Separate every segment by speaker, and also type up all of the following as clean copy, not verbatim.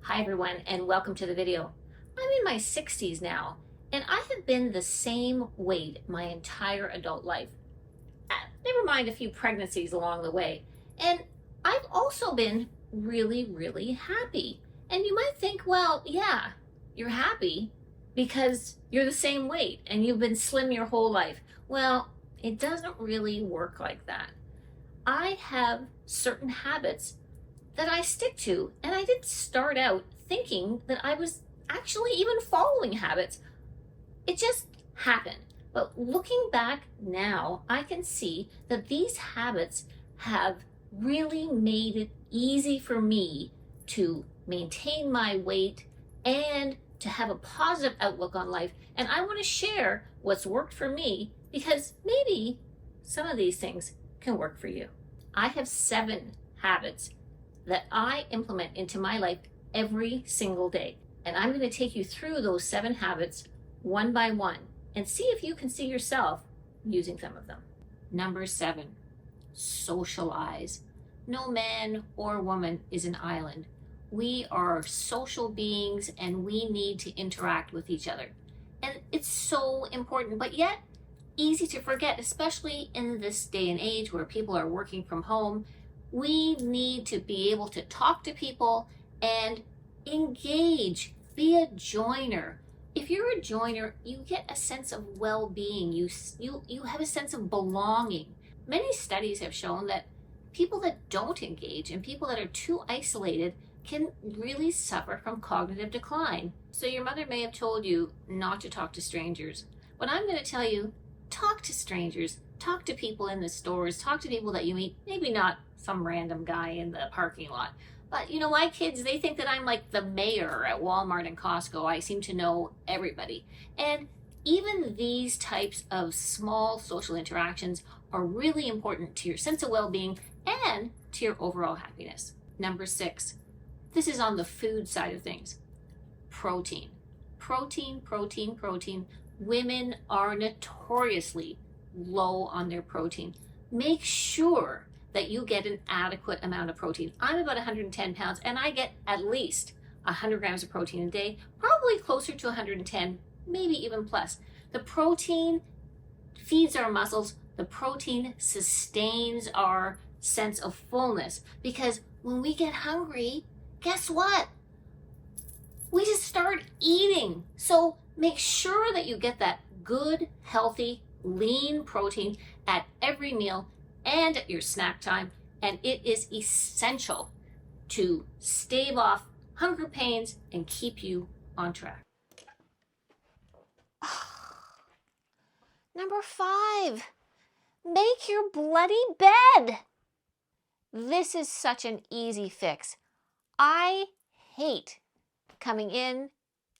Speaker 1: Hi everyone and welcome to the video. I'm in my 60s now and I have been the same weight my entire adult life. Never mind a few pregnancies along the way. And I've also been really happy. And you might think, well, yeah, you're happy because you're the same weight and you've been slim your whole life. Well, it doesn't really work like that. I have certain habits that I stick to. And I didn't start out thinking that I was actually even following habits. It just happened. But looking back now, I can see that these habits have really made it easy for me to maintain my weight and to have a positive outlook on life. And I want to share what's worked for me because maybe some of these things can work for you. I have 7 habits that I implement into my life every single day. And I'm going to take you through those 7 habits one by one and see if you can see yourself using some of them. Number 7, socialize. No man or woman is an island. We are social beings and we need to interact with each other. And it's so important, but yet easy to forget, especially in this day and age where people are working from home. We need to be able to talk to people and engage, be a joiner. If you're a joiner, you get a sense of well-being. You have a sense of belonging. Many studies have shown that people that don't engage and people that are too isolated can really suffer from cognitive decline. So your mother may have told you not to talk to strangers, but I'm going to tell you, talk to strangers. Talk to people in the stores, talk to people that you meet, maybe not some random guy in the parking lot. But you know, my kids, they think that I'm like the mayor at Walmart and Costco. I seem to know everybody. And even these types of small social interactions are really important to your sense of well-being and to your overall happiness. Number 6, this is on the food side of things. Protein. Protein. Women are notoriously low on their protein. Make sure that you get an adequate amount of protein. I'm about 110 pounds and I get at least 100 grams of protein a day, probably closer to 110, maybe even plus. The protein feeds our muscles. The protein sustains our sense of fullness because when we get hungry, guess what? We just start eating. So make sure that you get that good, healthy, lean protein at every meal and at your snack time, and it is essential to stave off hunger pains and keep you on track. Number 5, make your bloody bed. This is such an easy fix. I hate coming in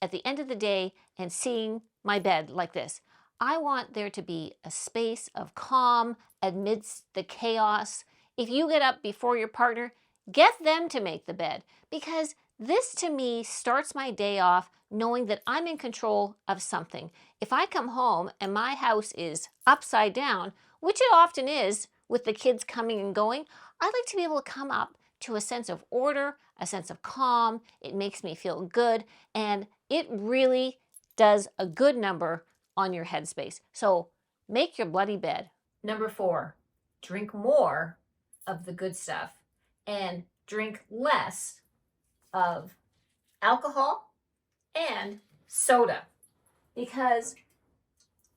Speaker 1: at the end of the day and seeing my bed like this. I want there to be a space of calm amidst the chaos. If you get up before your partner, get them to make the bed because this to me starts my day off knowing that I'm in control of something. If I come home and my house is upside down, which it often is with the kids coming and going, I like to be able to come up to a sense of order, a sense of calm. It makes me feel good and it really does a good number on your headspace. So make your bloody bed. Number 4, drink more of the good stuff and drink less of alcohol and soda because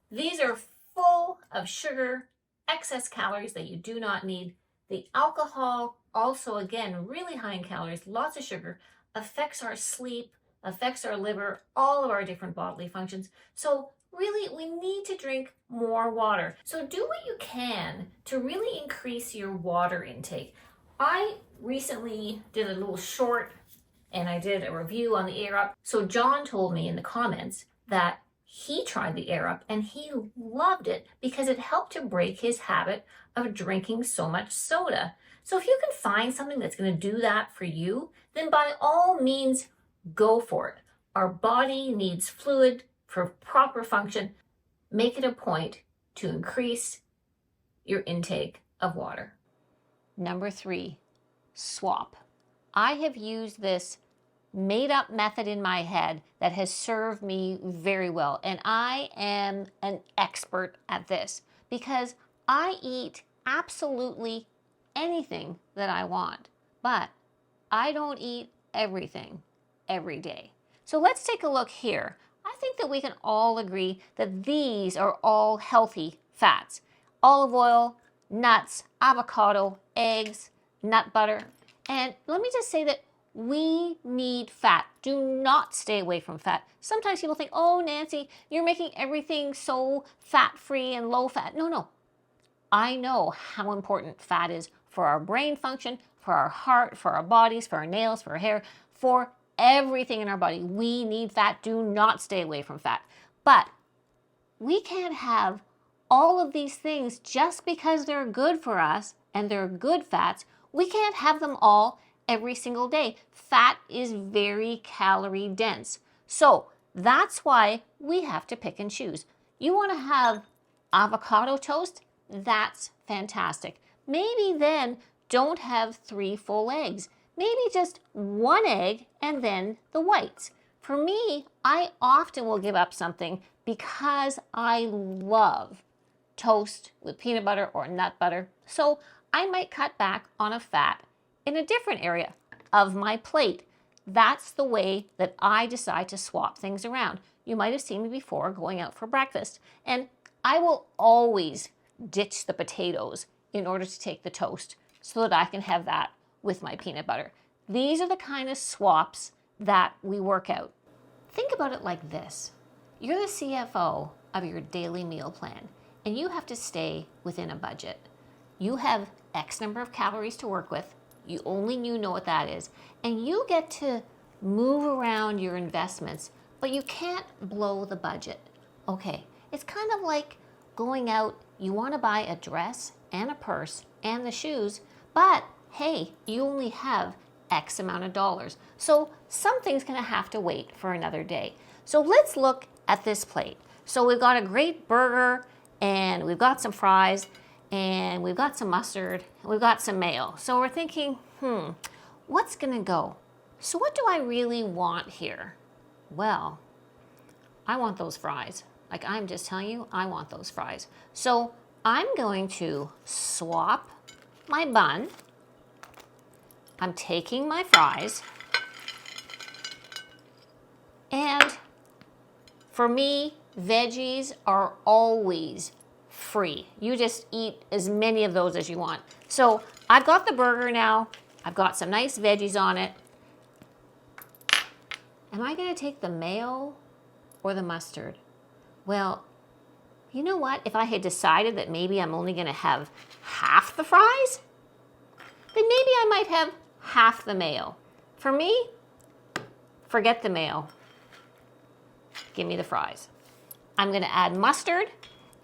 Speaker 1: these are full of sugar, excess calories that you do not need. The alcohol also, again, really high in calories, lots of sugar, affects our sleep, affects our liver, all of our different bodily functions. So really, we need to drink more water. So do what you can to really increase your water intake. I recently did a little short and I did a review on the Air Up. So John told me in the comments that he tried the Air Up and he loved it because it helped to break his habit of drinking so much soda. So if you can find something that's going to do that for you, then by all means, go for it. Our body needs fluid for proper function. Make it a point to increase your intake of water. Number 3, swap. I have used this made up method in my head that has served me very well. And I am an expert at this because I eat absolutely anything that I want, but I don't eat everything every day. So let's take a look here. I think that we can all agree that these are all healthy fats. Olive oil, nuts, avocado, eggs, nut butter. And let me just say that we need fat. Do not stay away from fat. Sometimes people think, oh, Nancy, you're making everything so fat-free and low fat. No. I know how important fat is for our brain function, for our heart, for our bodies, for our nails, for our hair, for everything in our body. We need fat. Do not stay away from fat. But we can't have all of these things just because they're good for us and they're good fats. We can't have them all every single day. Fat is very calorie dense. So that's why we have to pick and choose. You want to have avocado toast? That's fantastic. Maybe then don't have 3 full eggs. Maybe just 1 egg and then the whites. For me, I often will give up something because I love toast with peanut butter or nut butter. So I might cut back on a fat in a different area of my plate. That's the way that I decide to swap things around. You might have seen me before going out for breakfast, and I will always ditch the potatoes in order to take the toast so that I can have that with my peanut butter. These are the kind of swaps that we work out. Think about it like this. You're the CFO of your daily meal plan, and you have to stay within a budget. You have X number of calories to work with. Only you know what that is. And you get to move around your investments, but you can't blow the budget. Okay, it's kind of like going out. You want to buy a dress and a purse and the shoes, but hey, you only have X amount of dollars. So something's going to have to wait for another day. So let's look at this plate. So we've got a great burger, and we've got some fries, and we've got some mustard, and we've got some mayo. So we're thinking, what's going to go? So what do I really want here? Well, I want those fries. Like, I'm just telling you, I want those fries. So I'm going to swap my bun. I'm taking my fries. And for me, veggies are always free. You just eat as many of those as you want. So I've got the burger now. I've got some nice veggies on it. Am I going to take the mayo or the mustard? Well, you know what? If I had decided that maybe I'm only going to have half the fries, then maybe I might have half the mayo. For me, forget the mayo. Give me the fries. I'm going to add mustard.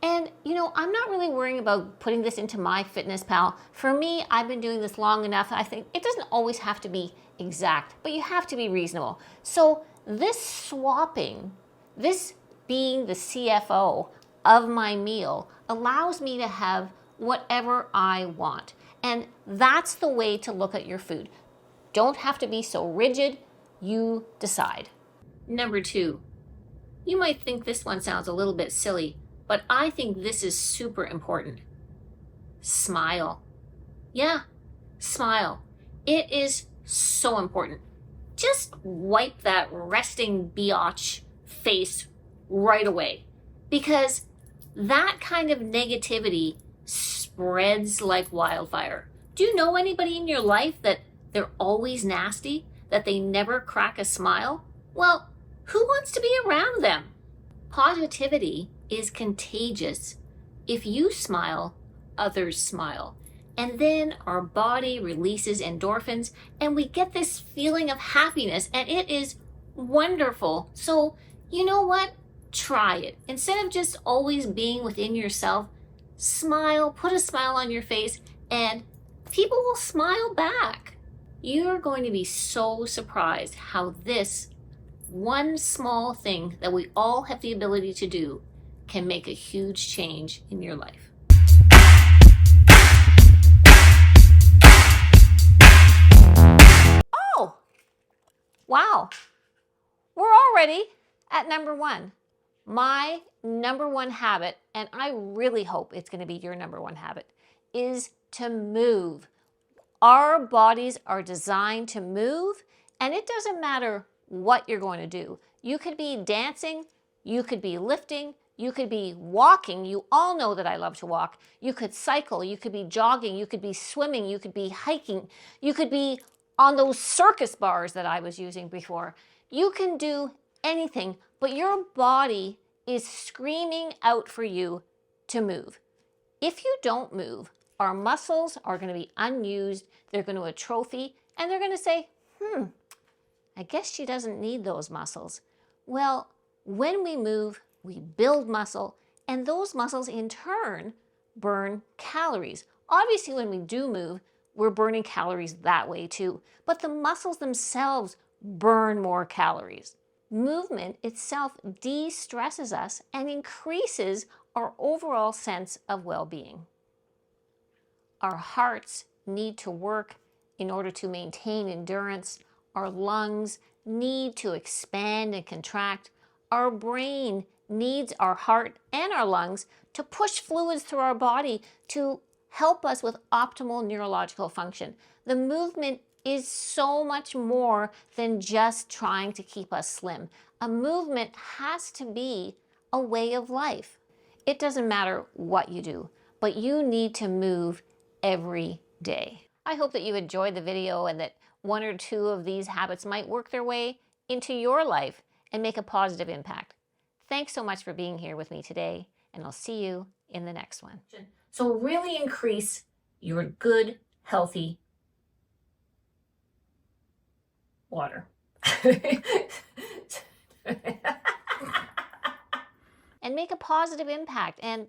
Speaker 1: And, I'm not really worrying about putting this into MyFitnessPal. For me, I've been doing this long enough. I think it doesn't always have to be exact, but you have to be reasonable. So this swapping, this being the CFO of my meal, allows me to have whatever I want. And that's the way to look at your food. Don't have to be so rigid. You decide. Number 2, you might think this one sounds a little bit silly, but I think this is super important. Smile. Yeah, smile. It is so important. Just wipe that resting biatch face right away, because that kind of negativity spreads like wildfire. Do you know anybody in your life that they're always nasty, that they never crack a smile? Well, who wants to be around them? Positivity is contagious. If you smile, others smile. And then our body releases endorphins and we get this feeling of happiness, and it is wonderful. So, you know what? Try it. Instead of just always being within yourself, smile, put a smile on your face, and people will smile back. You're going to be so surprised how this one small thing that we all have the ability to do can make a huge change in your life. Oh, Wow, we're already at number one. My number one habit, and I really hope it's going to be your number one habit, is to move. Our bodies are designed to move, and it doesn't matter what you're going to do. You could be dancing, you could be lifting, you could be walking. You all know that I love to walk. You could cycle, you could be jogging, you could be swimming, you could be hiking, you could be on those circus bars that I was using before. You can do anything, but your body is screaming out for you to move. If you don't move, our muscles are going to be unused, they're going to atrophy, and they're going to say, I guess she doesn't need those muscles. Well, when we move, we build muscle, and those muscles in turn burn calories. Obviously, when we do move, we're burning calories that way too, but the muscles themselves burn more calories. Movement itself de-stresses us and increases our overall sense of well-being. Our hearts need to work in order to maintain endurance. Our lungs need to expand and contract. Our brain needs our heart and our lungs to push fluids through our body to help us with optimal neurological function. The movement is so much more than just trying to keep us slim. A movement has to be a way of life. It doesn't matter what you do, but you need to move every day. I hope that you enjoyed the video and that one or two of these habits might work their way into your life and make a positive impact. Thanks so much for being here with me today, and I'll see you in the next one. So really increase your good, healthy water. And make a positive impact. And